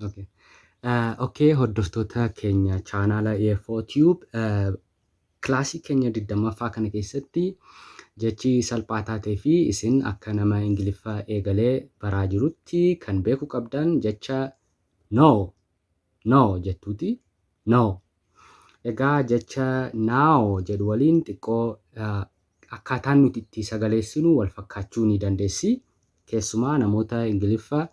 Okay. Okay, hordoftoota keenya chaanaala EFO Tube kilaasii keenya 20ffaa kana keessatti jechi salphaa taatee fi isin akka nama ingiliffaa eegalee baraa jirutti kan beekuu qabdan jecha no jettuuti. No. Egaa jecha now jedhu waliin xiqqoo akkaataan nuti itti sagaleessinu wal fakkaachuu ni dandeessi. Keessumaa namoota ingiliffaa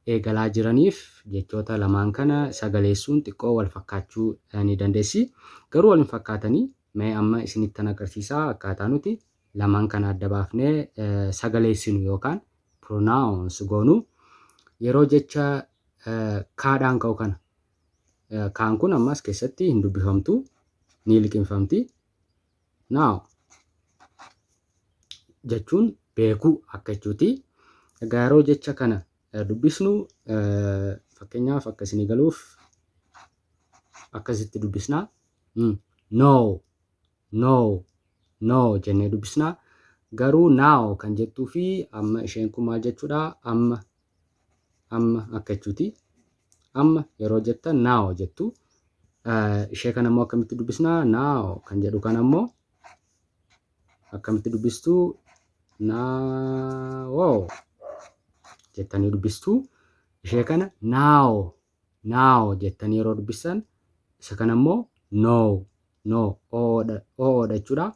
eegalaa jiraniif jechoota lamaan kana sagaleessuun xiqqoo wal fakkaachuu ni dandeessi. Garuu wal hin fakkaatanii mee amma isinittan agarsiisaa akkaataa nuti lamaan kana adda baafnee sagaleessinu yookaan pronounce goonu. Yeroo jecha kaadhaan ka'u kana kaan kun ammas keessatti hin dubbifamtu ni liqinfamti. Now jechuun beekuu akka jechuuti. Egaa yeroo jecha kana dubbisnu fakkeenyaaf akka isinii galuuf akkasitti dubbisnaa. No jennee dubbisnaa. Garuu now kan jettuu fi amma isheen kun maal jechuudha? Amma akka jechuuti. Amma yeroo jettan now jettu. Ishee kana immoo akkamitti dubbisnaa? Now kan jedhu kana immoo akkamitti dubbistu? Now jettanii dubbistu. Ishee kana now jettanii yeroo dubbisan isa kana immoo no oodha jechuudha.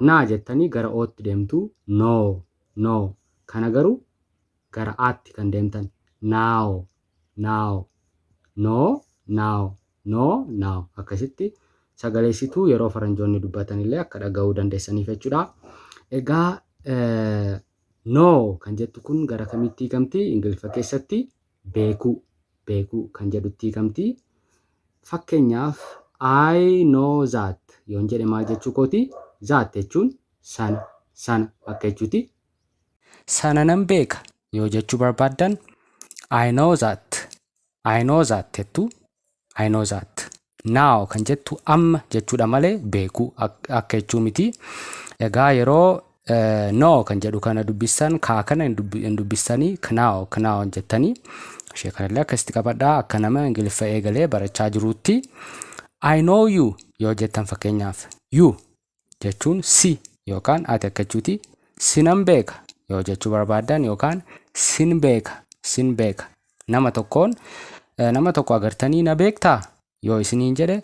Naa jettanii gara ootti deemtu no kana garuu gara aatti kan deemtan now akkasitti sagaleessituu yeroo faranjoonni dubbatan illee akka dhaga'uu dandeessaniif jechuudha. Egaa no kan jettu kun gara kamitti hiikamti? Ingiliffa keessatti beekuu kan jedhutti hiikamti. Fakkeenyaaf I know that yoon jedhe maal jechuu kooti? That jechuun sana akka jechuuti. Sana nan beeka yoo jechuu barbaaddan I know that jettu. I know that. Now kan jettu amma jechuudha malee beekuu akka jechuu miti. Egaa yeroo no kan jedhu kana dubbisan kaa kana hin dubbistanii knaaw jettanii ishee kanallee akkasitti qabadhaa akka nama ingiliffa eegalee barachaa jiruutti. I know you yoo jettan fakkeenyaaf you jechuun si yookaan ati akka jechuuti. Sinan beeka yoo jechuu barbaaddan yookaan sin beeka. Nama tokko agartanii na beektaa yoo isiniin jedhe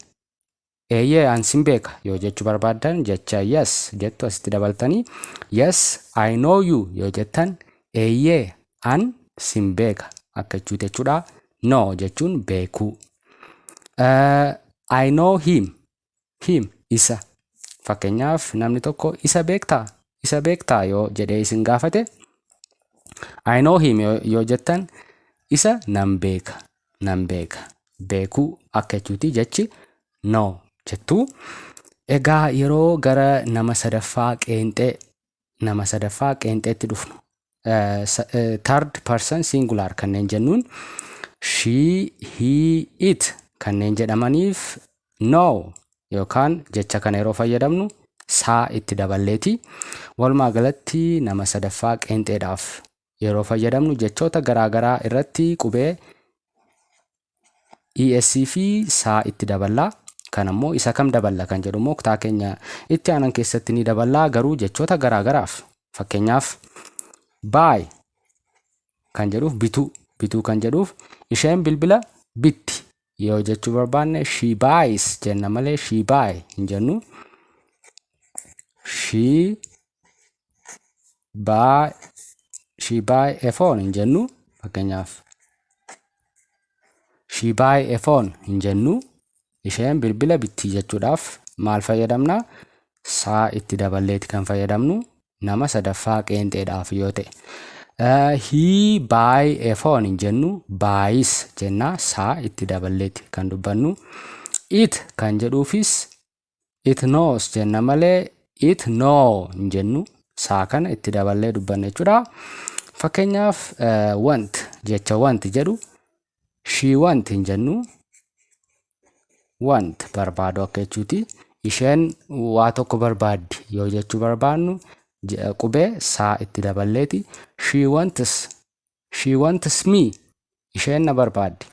eeyyee an sin beeka yoo jechuu barbaaddan jecha yes jettu asitti dabaltanii. Yes I know you yoo jettan eeyyee an sin beeka akka jechuuti jechuudha. No jechuun beekuu. I know him isa. Fakkeenyaaf namni tokko isa beektaa yoo jedhee isin gaafate I know him yoo jettan isa nan beeka. Beekuu akka jechuuti jechi no jettu. Egaa yeroo gara nama sadaffaa qeenxeetti dhufnu third person singular kanneen jennuun she, he, it kanneen jedhamaniif no yookaan jecha kana yeroo fayyadamnu saa itti daballeeti. Walumaa galatti nama sadaffaa qeenxeedhaaf yeroo fayyadamnu jechoota garaagaraa irratti qubee ESC fi saa itti daballaa. Kan ammoo isa kam daballa kan jedhu immoo kutaa keenya itti aanan keessatti ni daballaa. Garuu jechoota garaagaraaf fakkeenyaaf buy kan jedhuuf bituu kan jedhuuf isheen bilbila bitti yoo jechuu barbaanne she buys jenna malee she buy hin jennu. She buy a phone hin jennu. Fakkeenyaaf she buy a phone hin jennu. Isheen bilbila bitti jechuudhaaf maal fayyadamna? Saa itti daballeeti kan fayyadamnu nama sadaffaa qeenxeedhaaf yoo ta'e. He buy a phone hin jennu. Buys jenna saa itti daballeeti kan dubbannu. It kan jedhuufis it knows jenna malee it know hin jennu. Saa kana itti daballee dubbanne jechuudha. Fakkeenyaaf jecha want jedhu she want hin jennu. Want barbaadu akka jechuuti. Isheen waa tokko barbaaddi yoo jechuu barbaannu qubee saa itti daballeeti. She wants me isheen na barbaaddi.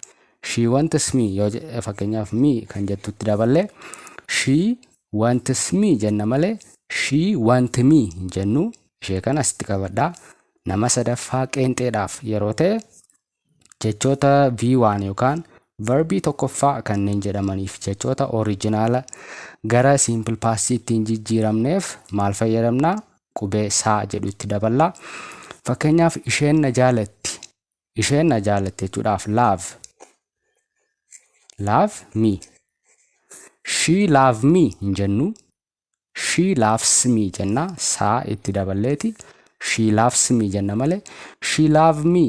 She wants me yoo fakkeenyaaf me kan jettutti daballee she wants me jenna malee she want me hin jennu. Ishee kana asitti qabadhaa. Nama sadaffaa qeenxeedhaaf yeroo ta'e jechoota V1 yookaan verbii tokkoffaa kanneen jedhamaniif jechoota oriijinaala gara simple passiitti hin jijjiiramneef maal fayyadamna? Qubee saa jedhutti daballaa. Fakkeenyaaf isheen na jaalatti. Isheen na jaalatti jechuudhaaf love me. She love me hin jennu. She loves me jenna. Saa itti daballeeti. She loves me jenna malee she love me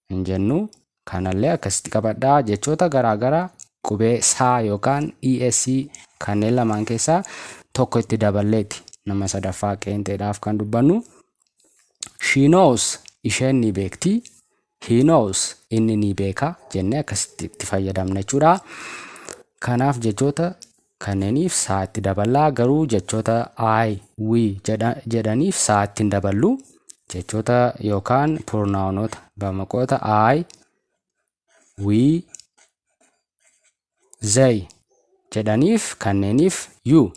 hin jennu. Kanallee akkasitti qabadhaa. Jechoota garaagaraa qubee saa yookaan es kanneen lamaan keessaa tokko itti daballeeti. Nama sadaffaa qeenxeedhaaf kan dubbannu. She knows isheen ni beekti. He knows inni ni beeka jennee akkasitti itti fayyadamna jechuudha. Kanaaf jechoota kanneeniif saa itti daballaa. Garuu jechoota I, we jedhaniif saa itti hin daballu. Jechoota yookaan pronounota bamaqoota I, we, they jedhaniif kanneeniif you.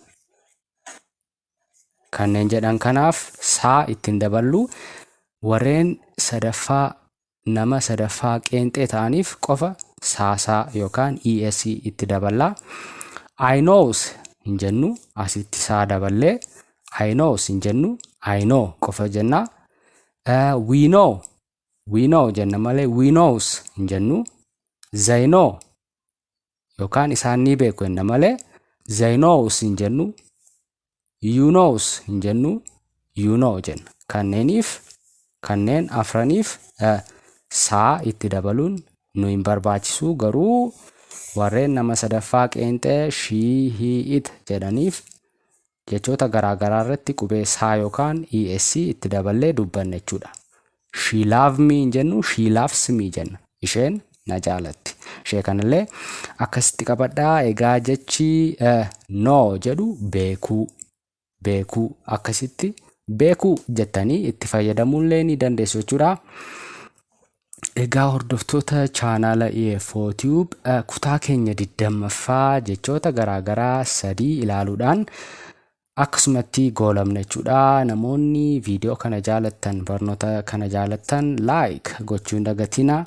Kanneen jedhan kanaaf saa ittiin daballu. Warreen sadaffaa nama sadaffaa qeenxee ta'aniif qofa saa yookaan es itti daballaa. I knows hin jennu. Asitti saa daballee I knows hin jennu. I know qofa jenna. We know jenna malee we knows hin jennu. They know yookaan isaan ni beeku jenna malee they knows hin jennu. You knows hin jennu. You know jenna. Kanneen afraniif saa itti dabaluun nu hin barbaachisu. Garuu warreen nama sadaffaa qeenxee she, he, it jedhaniif jechoota garaagaraa irratti qubee saa yookaan es itti daballee dubbanne jechuudha. She love me hin jennu. She loves me jenna. Isheen na jaalatti. Ishee kanallee akkasitti qabadhaa. Egaa jechi no jedhu beekuu akkasitti beekuu jettanii itti fayyadamuullee ni dandeessu jechuudha. Egaa hordoftoota chaanaala ingiliffaa tube kutaa keenya 20ffaa jechoota garaagaraa 3 ilaaluudhaan akkasumatti goolamne jechuudha. Namoonni viidiyoo kana jaalattan barnoota kana jaalattan like gochuun dagatina.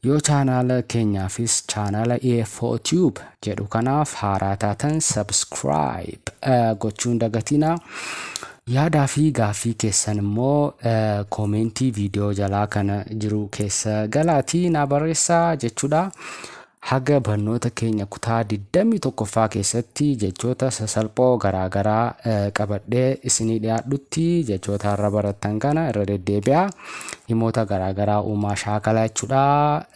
Yoo chaanaala keenyaafis chaanaala ingiliffaa tube jedhu kanaaf haaraa taatan subscribe gochuun dagatina. Yaadaa fi gaaffii keessan immoo koomentii viidiyoo jalaa kana jiru keessa galaatii na barreessaa jechuudha. Haga barnoota keenya kutaa 21ffaa keessatti jechoota sasalphoo garaagaraa qabadhee isinii dhiyaadhutti jechoota har'a barattan kana irra deddeebi'aa himoota garaagaraa uumaa shaakalaa jechuudha.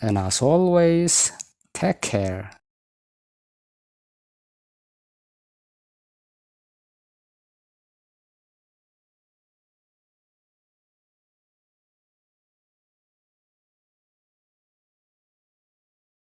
And as always, take care.